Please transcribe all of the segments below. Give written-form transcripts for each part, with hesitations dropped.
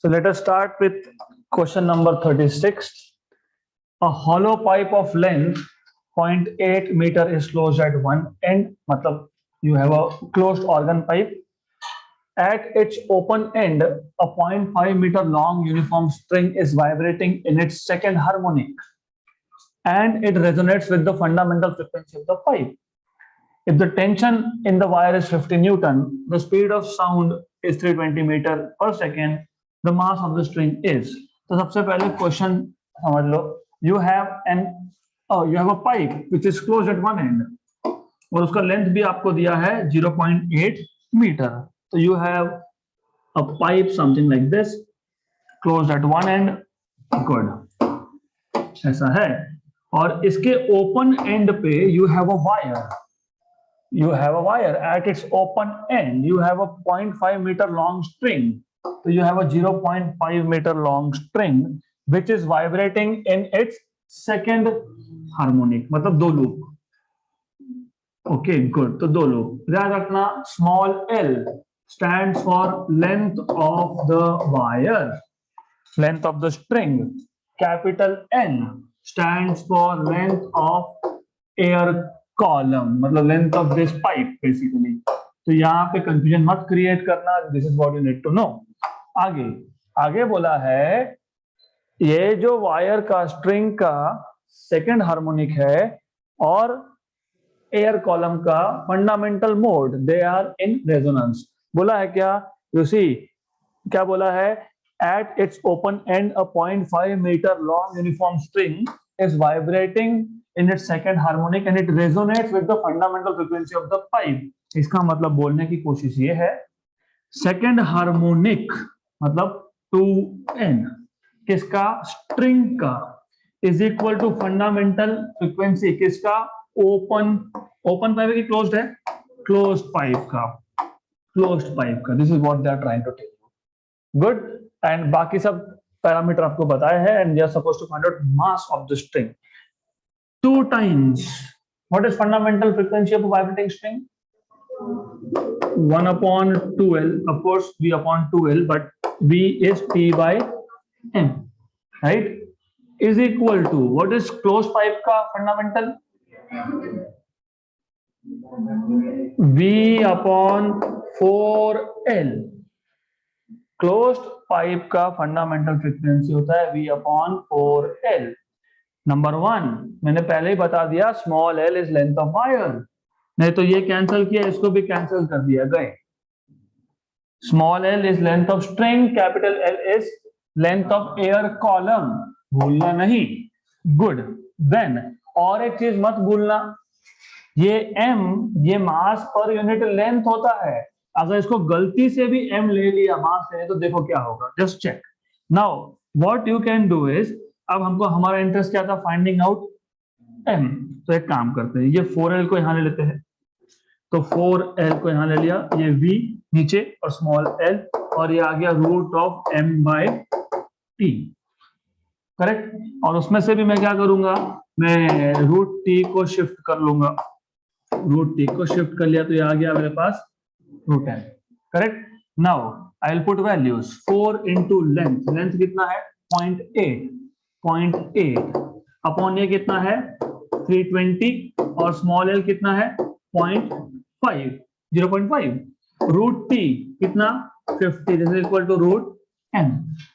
So let us start with question number 36. A hollow pipe of length 0.8 meter is closed at one end. मतलब you have a closed organ pipe. At its open end, a 0.5 meter long uniform string is vibrating in its second harmonic, and it resonates with the fundamental frequency of the pipe. If the tension in the wire is 50 Newton, the speed of sound is 320 meter per second, the mass of the string is. तो सबसे पहले question समझ लो. You have a pipe which is closed at one end और उसका length भी आपको दिया है 0.8 मीटर. तो you have a pipe something like this closed at one end. Good. ऐसा है. और इसके ओपन एंड पे you have a wire. You have a wire at its open end. You have a 0.5 meter long string. So you have a 0.5 meter long string which is vibrating in its second harmonic. मतलब दो loop. Okay, good. तो दो loop. याद रखना small l stands for length of the wire, length of the string. Capital N stands for length of air column, मतलब length of this pipe basically. तो यहाँ पे कंफ्यूजन मत क्रिएट करना. This is what you need to know. आगे बोला है ये जो वायर का स्ट्रिंग का सेकंड हार्मोनिक है और एयर कॉलम का fundamental mode, they are in resonance. बोला है क्या? यू सी क्या बोला है? At its open end a 0.5 metre long uniform string is vibrating in its second harmonic and it resonates with the fundamental frequency of the pipe. इसका मतलब बोलने की कोशिश ये है second harmonic मतलब 2n किसका? स्ट्रिंग का is equal to fundamental frequency किसका? ओपन पाइप की क्लोज्ड है, क्लोज्ड पाइप का. This is what they are trying to tell you. Good. And बाकी सब पैरामीटर आपको बताया है and they are supposed to find out mass of the string. 2 times what is fundamental frequency of a vibrating string? 1 upon 2L. Of course V upon 2L, but V is T by M, right? Is equal to what is closed pipe का fundamental? V upon 4L. Closed pipe का fundamental frequency होता है V upon 4L. Number 1 मैंने पहले ही बता दिया, small l is length of wire. नहीं तो ये कैंसिल किया, इसको भी कैंसिल कर दिया गए. Small l is length of string, capital L is length of air column. भूलना नहीं. गुड. देन और एक चीज मत भूलना, ये m ये मास पर यूनिट लेंथ होता है. अगर इसको गलती से भी m ले लिया मास ले तो देखो क्या होगा. Just check. Now what you can do is, अब हमको हमारा इंटरेस्ट क्या था? Finding out m. तो एक काम करते हैं, ये 4l को यहां ले लेते हैं. तो 4l को यहां ले लिया, ये v नीचे और स्मॉल l और ये आ गया root of m by t. Correct. और उसमें से भी मैं क्या करूंगा? मैं रूट t को शिफ्ट कर लूंगा. रूट t को शिफ्ट कर लिया तो ये आ गया मेरे पास root n. Correct. Now I will put values. 4 into length, length कितना है? 0.8 अपॉन ये कितना है? 320 और स्मॉल l कितना है? 0.5. रूट t कितना? 50. This is equal to root n.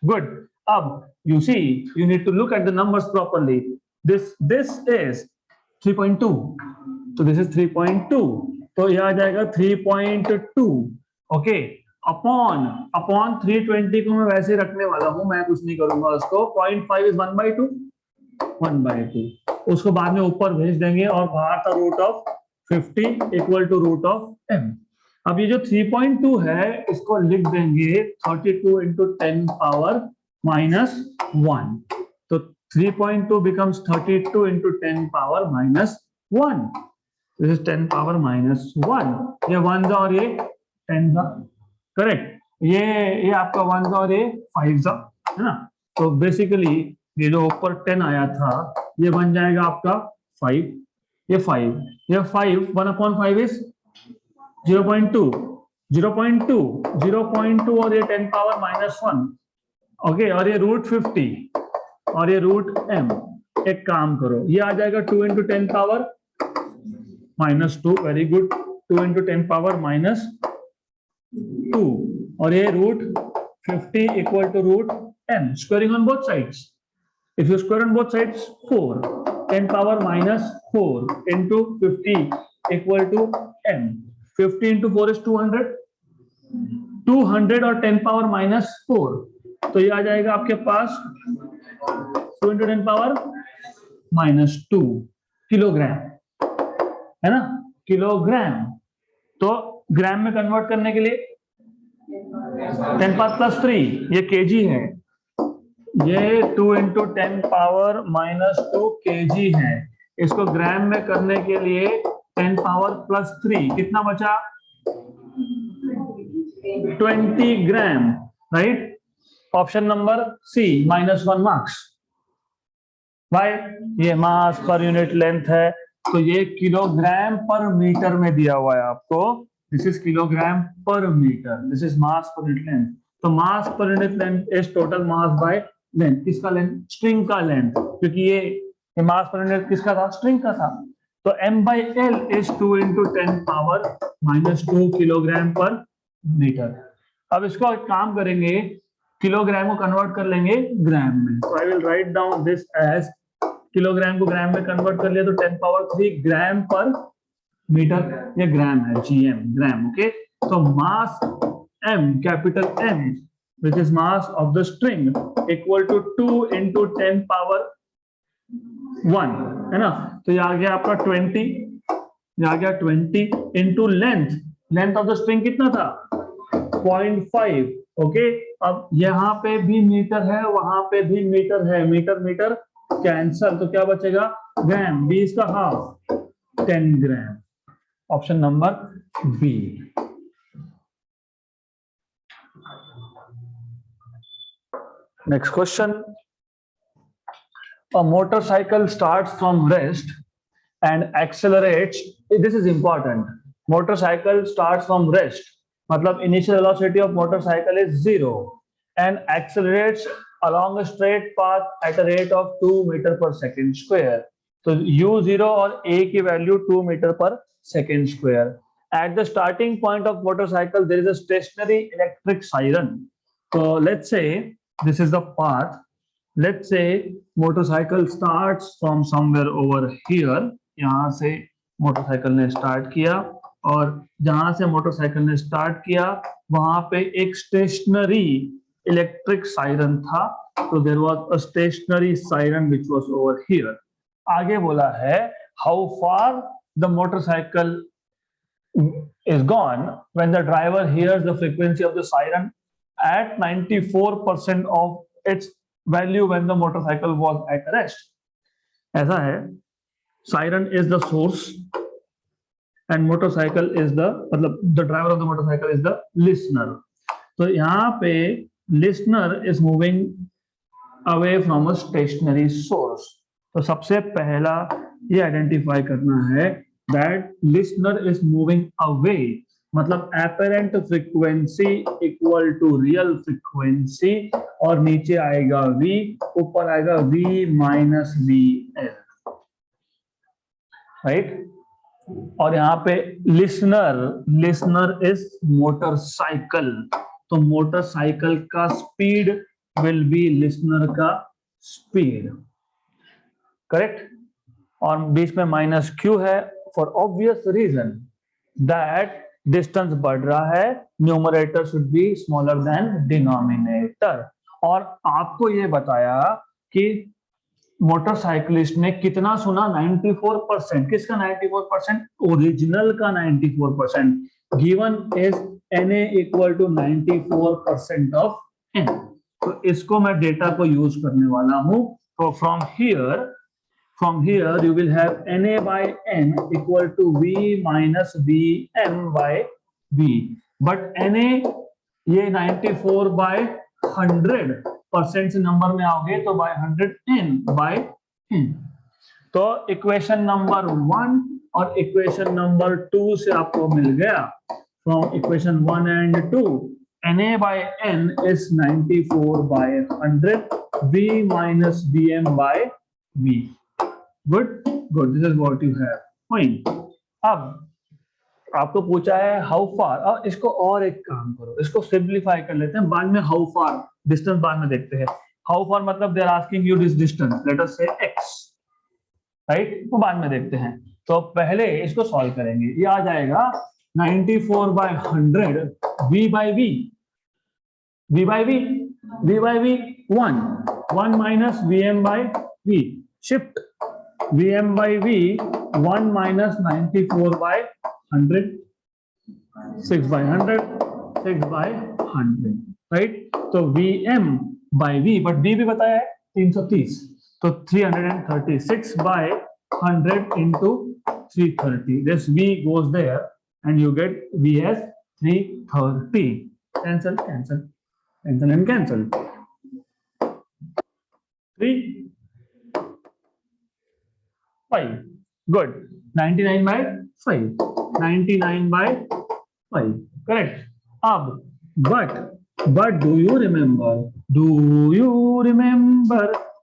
Good. अब you see you need to look at the numbers properly. This is 3.2. so this is 3.2. तो यह आ जाएगा 3.2. ओके. अपॉन 320 को मैं वैसे रखने वाला हूं, मैं कुछ नहीं करूंगा उसको. 0.5 इज 1/2. उसको बाद में ऊपर भेज देंगे और बाहर था root of 50 equal to root of m. अब ये जो 3.2 है इसको लिख देंगे 32 इंटू 10 पावर माइनस 1. तो 3.2 becomes 32 into 10 power minus 1. This is 10 power minus 1. ये 1 था और ये 10 था. करेक्ट. ये आपका 1 था और ये 5 था, है ना. तो बेसिकली ये जो ऊपर 10 आया था ये बन जाएगा आपका 5. ये 5 1/5 इज 0.2 और ये 10 पावर माइनस 1 ओके, और ये √50 और ये √m। एक काम करो, ये आ जाएगा 2 × 10 पावर -2, वेरी गुड, 2 × 10 पावर -2, और ये √50 = √m, squaring on both sides. If you square on both sides, 4, 10 power -4 into 50 equal to m. 50 into 4 is 200, 200 और 10 पावर -4, तो ये आ जाएगा आपके पास 2 × 10 पावर -2 किलोग्राम, है ना, किलोग्राम। तो ग्राम में कन्वर्ट करने के लिए 10 पावर +3, ये केजी है, ये 2 × 10 पावर -2 kg है। इसको ग्राम में करने के लिए 10 पावर +3, कितना बचा, 20 gram, right. Option number C, -1 marks. भाई ये मास पर यूनिट लेंथ है, तो ये किलोग्राम पर मीटर में दिया हुआ है आपको। This is kilogram per metre, this is mass per unit length. तो mass per unit length is total mass by length. किसका लेंथ, स्ट्रिंग का लेंथ, क्योंकि ये मास पर यूनिट किसका था, स्ट्रिंग का था। तो m/l is 2 × 10 power -2 kilogram per metre. अब इसको एक काम करेंगे, किलोग्राम को कन्वर्ट कर लेंगे ग्राम में। तो I will write down this as, kilogram को ग्राम में कन्वर्ट कर लिया तो 10 पावर 3 ग्राम पर मीटर, ये ग्राम है, gm, ग्राम। ओके, तो मास m, capital M, which is mass of the string, equal to 2 × 10 power 1, है ना। तो ये आ गया आपका 20, ये आ गया 20 into length, length of the string कितना था, 0.5। ओके, अब यहाँ पे भी मीटर है, वहां पे भी मीटर है, मीटर मीटर कैंसल, तो क्या बचेगा, ग्राम, 20 का half, 10 gram. Option number B. Next question. A motorcycle starts from rest and accelerates. This is important. Motorcycle starts from rest. मतलब initial velocity of motorcycle is 0 and accelerates along a straight path at a rate of 2 meter per second square. So u0 और a की value 2 meter per second square. At the starting point of motorcycle, there is a stationary electric siren. So let's say this is the path. Let's say motorcycle starts from somewhere over here. यहाँ से motorcycle ने start किया, और जहां से motorcycle ने start किया वहां पे एक स्टेशनरी इलेक्ट्रिक सायरन था। तो there was a stationary siren which was over here. आगे बोला है how far the motorcycle is gone when the driver hears the frequency of the siren at 94% of its value when the motorcycle was at rest. ऐसा है, siren is the source and motorcycle is the, मतलब the driver of the motorcycle is the listener. तो यहाँ पे listener is moving away from a stationary source. तो सबसे पहला ये आइडेंटिफाई करना है that listener is moving away, मतलब apparent frequency equal to real frequency, और नीचे आएगा v, ऊपर आएगा v minus vl, राइट। और यहाँ पे लिसनर इज मोटरसाइकिल, तो मोटरसाइकिल का स्पीड विल बी लिसनर का स्पीड, करेक्ट। और बीच में माइनस क्यू है for obvious reason that distance बढ़ रहा है, numerator should be smaller than denominator. और आपको ये बताया कि मोटरसाइकिलिस्ट ने कितना सुना, 94%। किसका 94%, ओरिजिनल का 94%। Given is Na equal to 94% of n। तो इसको मैं डेटा को यूज करने वाला हूं। तो from here you will have Na by n equal to v minus vm by v, but Na ये 94 by 100% से नंबर में आओगे तो by 100 n by n। तो इक्वेशन नंबर 1 और इक्वेशन नंबर 2 से आपको मिल गया, from equation 1 and 2 Na by n is 94 by 100, V minus Vm by V. Good, good. This is what you have. Fine. अब आपको पूछा है हाउ फार, और इसको और एक काम करो, इसको सिंप्लीफाई कर लेते हैं, बाद में हाउ फार डिस्टेंस बाद में देखते हैं। हाउ फार मतलब they are asking you this distance, let us say x, right, वो बाद में देखते हैं। तो पहले इसको सॉल्व करेंगे। ये आ जाएगा 94 by 100 v by v, v by v, v by v 1 minus vm by v, shift vm by v 1 minus 94 by 100, 6 by 100, 6 by 100, right? तो Vm by V, but V भी बताया है 330, तो 336 by 100 into 330. This V goes there, and you get V as 330. Cancel, cancel, cancel, and cancel. 3, 5. Good. 99 by 5. 99 by 5. Correct. Ab, but do you remember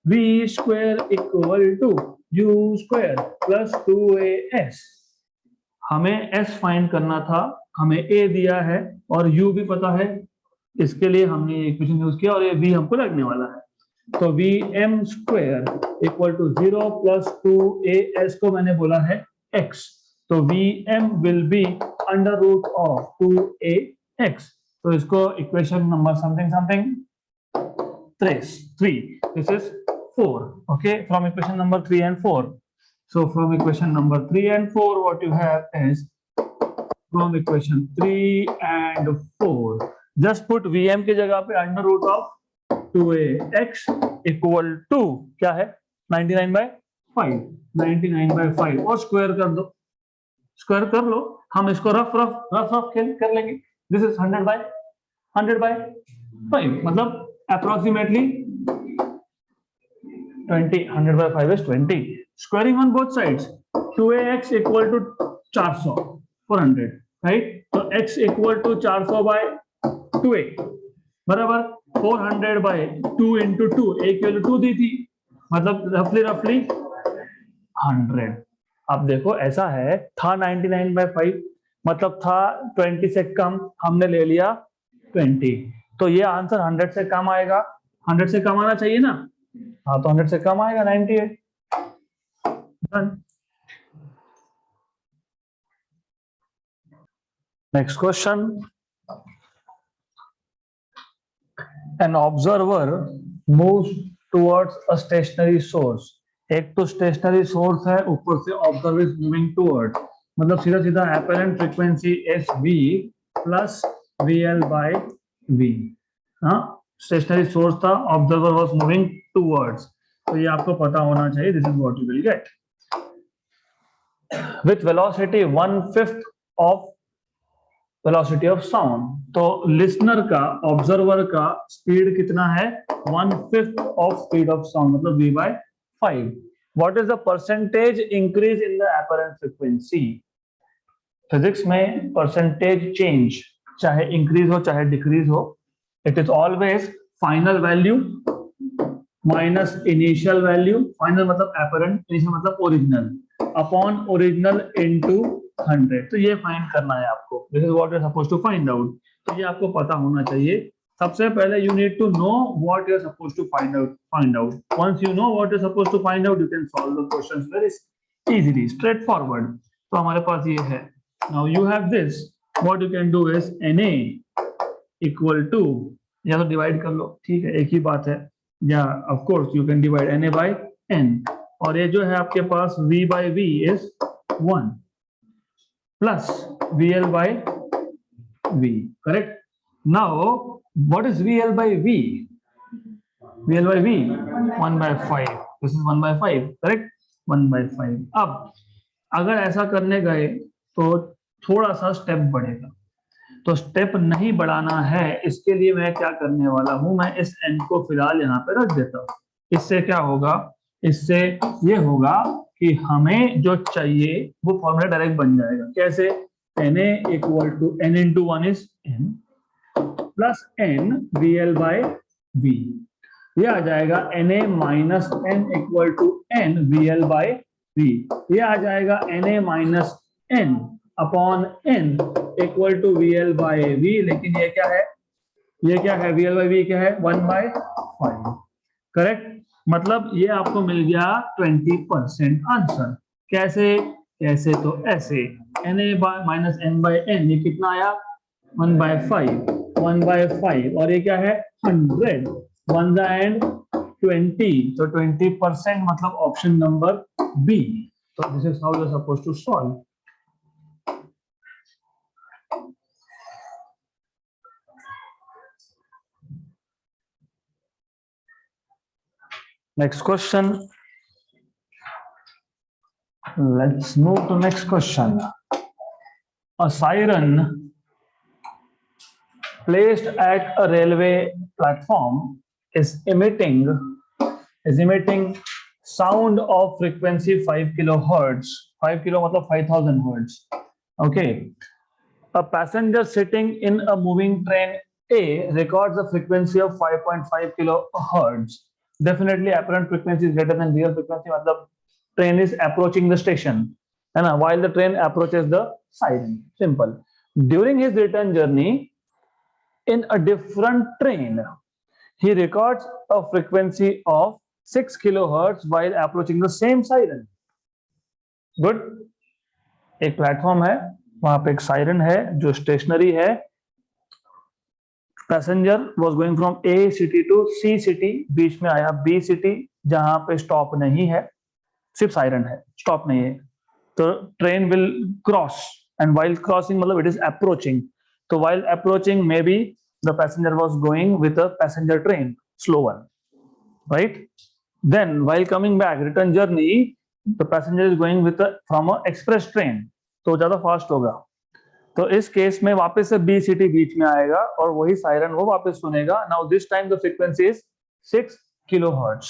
V square equal to U square plus 2AS? हमें S find करना था, हमें A दिया है और U भी पता है, इसके लिए हमने ये इक्वेशन यूज किया और ये V हमको लगने वाला है। तो Vm square equal to 0 plus 2AS को मैंने बोला है X, तो Vm will be under root of 2AX। तो इसको equation number something something 3, this is 4, okay, from equation number 3 and 4. So from equation number 3 and 4, what you have is, from equation 3 and 4, just put Vm की जगह पे under root of 2AX equal to क्या है 99 by 5, 99 by 5 और square कर दो, square कर लो। हम इसको रफ कर लेंगे। दिस इज 100 by 5, मतलब approximately 20, 100 by 5 is 20. Squaring on both sides, 2AX equal to 400, 400, right? तो x equal to 400 by 2a बराबर 400 by 2 into 2, a की वैल्यू 2 दी थी, मतलब रफली 100। अब देखो ऐसा है, था 99 by 5, मतलब था 20 से कम, हमने ले लिया 20, तो ये आंसर 100 से कम आएगा, 100 से कम आना चाहिए ना, हाँ तो 100 से कम आएगा 98। Next question, an observer moves towards a stationary source। एक तो स्टेशनरी सोर्स है, ऊपर से ऑब्जर्वर इज मूविंग टुवर्ड्स, मतलब सीधा सीधा apparent frequency S V plus V L by V. हाँ, स्टेशनरी सोर्स था, ऑब्जर्वर वाज मूविंग टुवर्ड्स, तो ये आपको पता होना चाहिए। This is what you will get with velocity 1/5 of velocity of sound. तो लिसनर का, ऑब्जर्वर का स्पीड कितना है 1/5 ऑफ स्पीड ऑफ साउंड, मतलब v by 5। What is the percentage increase in the apparent frequency? Physics में percentage change चाहे increase हो चाहे डिक्रीज हो, it is always final value minus initial value, final मतलब अपरेंट, इनिशियल मतलब original, upon original into 100। तो ये find करना है आपको, this is what you are supposed to find out. तो ये आपको पता होना चाहिए। सबसे पहले you need to know what you are supposed to find out. Once you know what you are supposed to find out, you can solve the questions very easily, straightforward. तो हमारे पास ये है, now you have this, what you can do is Na equal to, या तो divide कर लो, ठीक है, एक ही बात है, या of course you can divide Na by n, और ये जो है आपके पास V by V is 1 plus VL by V, correct? Now what is VL by V? VL by V 1 by 5, this is 1 by 5, correct? 1 by 5। अब अगर ऐसा करने गए तो थोड़ा सा स्टेप बढ़ेगा, तो स्टेप नहीं बढ़ाना है, इसके लिए मैं क्या करने वाला हूं, मैं इस n को फिलहाल यहाँ पे रख देता हूँ। इससे क्या होगा, इससे ये होगा कि हमें जो चाहिए वो फॉर्मूला डायरेक्ट बन जाएगा। कैसे? Na equal to n into 1 is n, plus N V L by V, ये आ जाएगा Na minus N equal to N V L by V, ये आ जाएगा Na minus N upon N equal to V L by V, लेकिन ये क्या है, ये क्या है, वी एल बाय वी क्या है, 1/5, करेक्ट। मतलब ये आपको मिल गया 20% आंसर। कैसे, कैसे तो ऐसे, Na minus N by N, ये कितना आया 1/5 और ये क्या है 100, 1 एंड 20, तो 20% मतलब ऑप्शन नंबर बी। तो this is how you are supposed to solve. Next question. Let's move to next question. A siren placed at a railway platform is emitting sound of frequency 5 kilohertz. 5 kilo मतलब 5000 hertz. Okay. A passenger sitting in a moving train A records a frequency of 5.5 kilohertz. Definitely apparent frequency is greater than real frequency, मतलब train is approaching the station, है ना, while the train approaches the siren. Simple. During his return journey in a different train, he records a frequency of 6 kilohertz while approaching the same siren. Good. एक platform है, वहां पे एक siren है जो stationary है, passenger was going from A city to C city, बीच में आया बी सिटी जहां पे स्टॉप नहीं है, सिर्फ सायरन है, स्टॉप नहीं है, तो train will cross and while crossing मतलब इट इज अप्रोचिंग, तो while approaching maybe the passenger was going with a passenger train slow one, right, then while coming back return journey the passenger is going with from a express train, तो ज्यादा fast होगा, तो इस case में वापस से B city बीच में आएगा और वही सायरन वो वापस सुनेगा। Now this time the frequency is 6 kilohertz,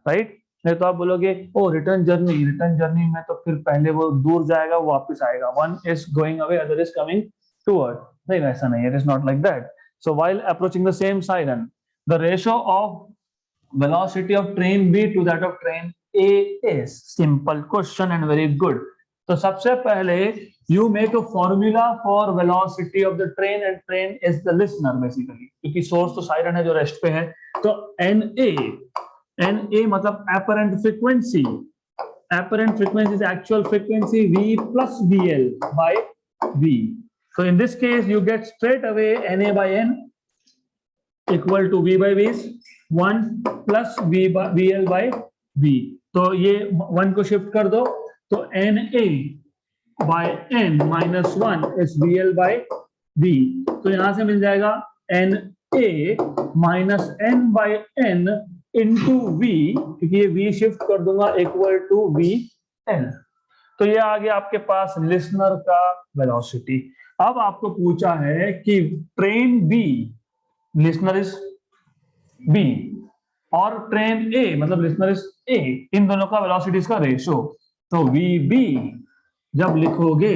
right. नहीं तो आप बोलोगे ओ रिटर्न जर्नी में तो फिर पहले वो दूर जाएगा वो वापस आएगा, one is going away other is coming toward, नहीं वैसा नहीं, it is not like that. So while approaching the same siren the ratio of velocity of train B to that of train A is, simple question and very good। तो सबसे पहले you make a formula for velocity of the train and train is the listener basically, क्योंकि source तो siren है जो rest पे है, तो NA मतलब apparent frequency is actual frequency V plus VL by V, so in this case you get straight away NA by N equal to V by V is 1 plus VL by V, तो ये 1 को shift कर दो तो NA by N minus 1 is VL by V, तो यहां से मिल जाएगा NA minus N by N into V, क्योंकि ये V शिफ्ट कर दूंगा इक्वल टू VL, तो ये आ गया आपके पास लिसनर का वेलोसिटी। अब आपको पूछा है कि train B, listener is B और ट्रेन A मतलब लिसनर इज A, इन दोनों का वेलोसिटीज का रेशियो, तो VB जब लिखोगे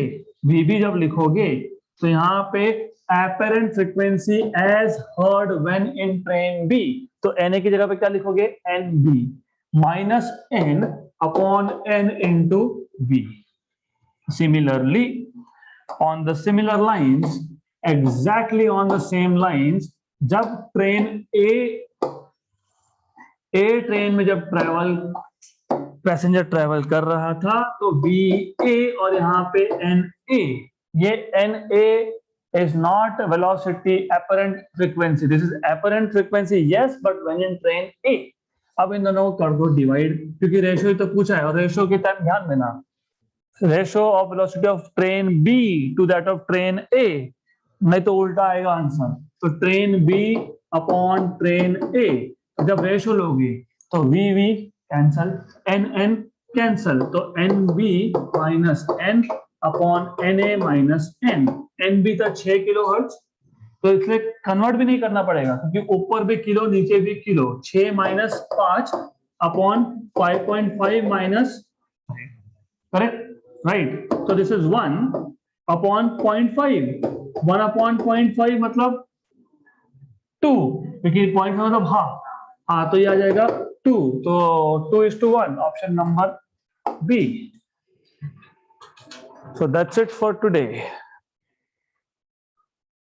तो यहाँ पे apparent frequency as heard when in train B, तो NA की जगह पे क्या लिखोगे NB minus N upon N into V। Similarly on the similar lines, exactly on the same lines, जब ट्रेन A ट्रेन में जब पैसेंजर ट्रेवल कर रहा था तो BA और यहाँ पे NA, ये NA is not velocity apparent frequency, this is apparent frequency yes but when in train A। अब इन दोनों को कर दो डिवाइड, क्योंकि रेशियो तो पूछा है और रेशियो के टाइम ध्यान देना, ratio of velocity of train B to that of train A, नहीं तो उल्टा आएगा आंसर, तो train B upon train A, जब रेशियो लोगे तो VV कैंसल, NN कैंसल, तो NB minus N upon NA minus N, NB था 6 किलोहर्ट्ज, तो इसलिए कन्वर्ट भी नहीं करना पड़ेगा क्योंकि ऊपर भी किलो नीचे भी kilo, 6 minus 5 upon 5.5 minus, correct, right, तो दिस इज 1 अपॉन 0.5, 1 अपॉन 0.5 मतलब 2, क्योंकि पॉइंट का मतलब हाँ तो ये आ जाएगा 2, तो 2:1, option number B. So that's it for today.